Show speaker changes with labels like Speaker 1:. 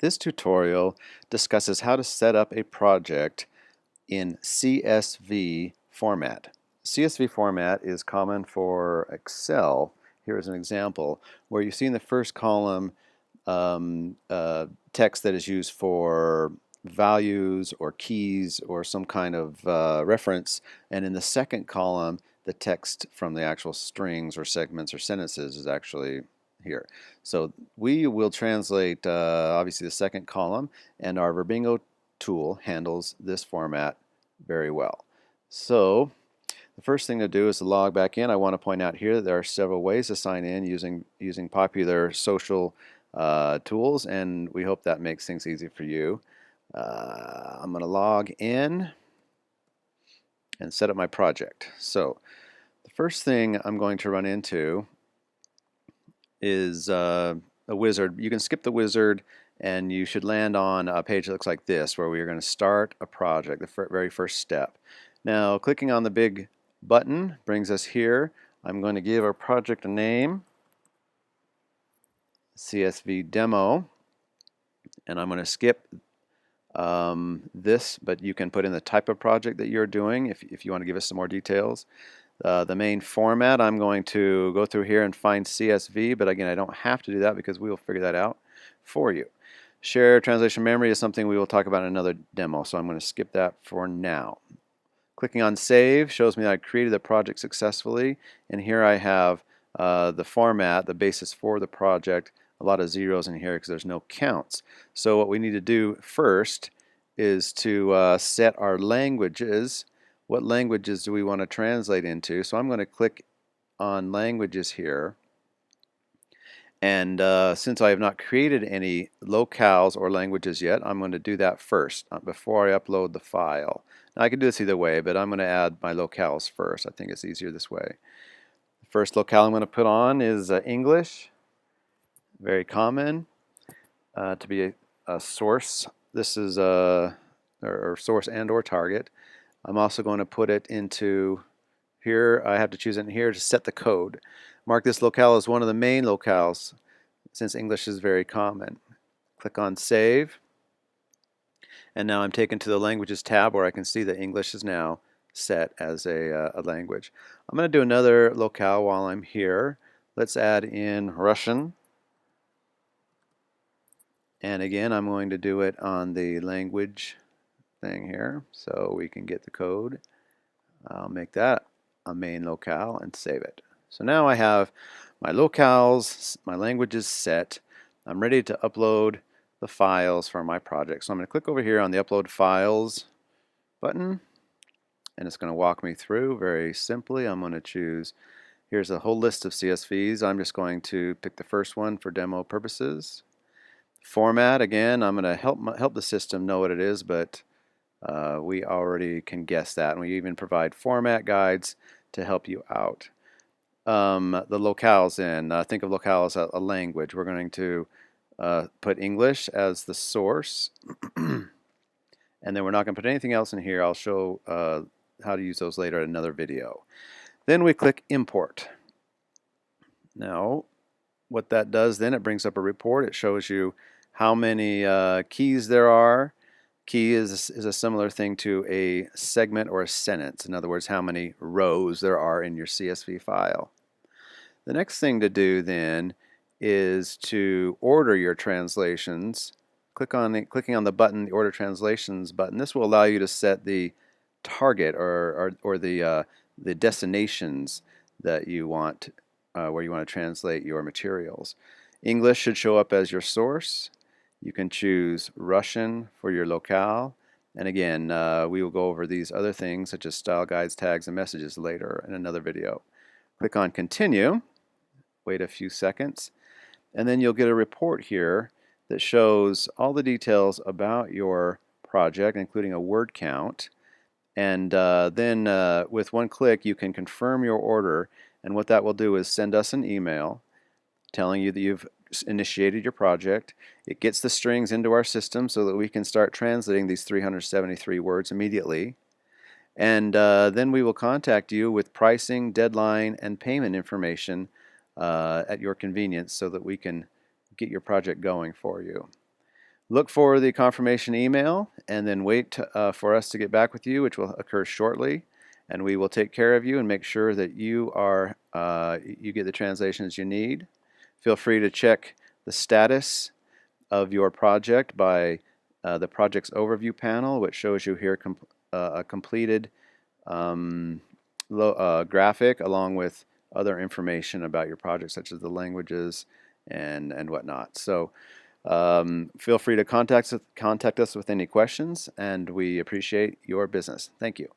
Speaker 1: This tutorial discusses how to set up a project in CSV format. CSV format is common for Excel. Here is an example where you see in the first column text that is used for values or keys or some kind of reference, and in the second column the text from the actual strings or segments or sentences is actually here. So we will translate obviously the second column, and our Verbingo tool handles this format very well. So the first thing to do is to log back in. I want to point out here that there are several ways to sign in using popular social tools, and we hope that makes things easy for you. I'm going to log in and set up my project. So the first thing I'm going to run into is a wizard. You can skip the wizard and you should land on a page that looks like this, where we are going to start a project, the very first step. Now clicking on the big button brings us here. I'm going to give our project a name, CSV demo, and I'm going to skip this, but you can put in the type of project that you're doing if you want to give us some more details. The main format, I'm going to go through here and find CSV, but again I don't have to do that because we will figure that out for you. Share translation memory is something we will talk about in another demo, so I'm going to skip that for now. Clicking on Save shows me that I created the project successfully, and here I have the format, the basis for the project, a lot of zeros in here because there's no counts. So what we need to do first is to set our languages. What languages do we want to translate into? So I'm going to click on Languages here. And since I have not created any locales or languages yet, I'm going to do that first before I upload the file. Now I can do this either way, but I'm going to add my locales first. I think it's easier this way. The first locale I'm going to put on is English. Very common to be a source. This is or source and or target. I'm also going to put it into here. I have to choose it in here to set the code. Mark this locale as one of the main locales since English is very common. Click on Save, and now I'm taken to the Languages tab where I can see that English is now set as a language. I'm going to do another locale while I'm here. Let's add in Russian. And again, I'm going to do it on the language thing here so we can get the code. I'll make that a main locale and save it. So now I have my locales, my languages set. I'm ready to upload the files for my project. So I'm going to click over here on the Upload Files button, and it's going to walk me through very simply. I'm going to choose, here's a whole list of CSVs. I'm just going to pick the first one for demo purposes. Format, again, I'm going to help the system know what it is, but we already can guess that, and we even provide format guides to help you out. The locales in, think of locale as a language. We're going to put English as the source, and then we're not going to put anything else in here. I'll show how to use those later in another video. Then we click Import. Now, what that does then, it brings up a report. It shows you how many keys there are. Key is a similar thing to a segment or a sentence. In other words, how many rows there are in your CSV file. The next thing to do then is to order your translations. Clicking on the button, the Order Translations button. This will allow you to set the target or the destinations that you want, where you want to translate your materials. English should show up as your source. You can choose Russian for your locale, and again we will go over these other things such as style guides, tags, and messages later in another video. Click on Continue, wait a few seconds, and then you'll get a report here that shows all the details about your project, including a word count, and then with one click you can confirm your order, and what that will do is send us an email telling you that you've initiated your project. It gets the strings into our system so that we can start translating these 373 words immediately, and then we will contact you with pricing, deadline, and payment information at your convenience so that we can get your project going for you. Look for the confirmation email and then wait for us to get back with you, which will occur shortly. And we will take care of you and make sure that you get the translations you need. Feel free to check the status of your project by the project's overview panel, which shows you here a completed graphic along with other information about your project, such as the languages and whatnot. So feel free to contact us with any questions, and we appreciate your business. Thank you.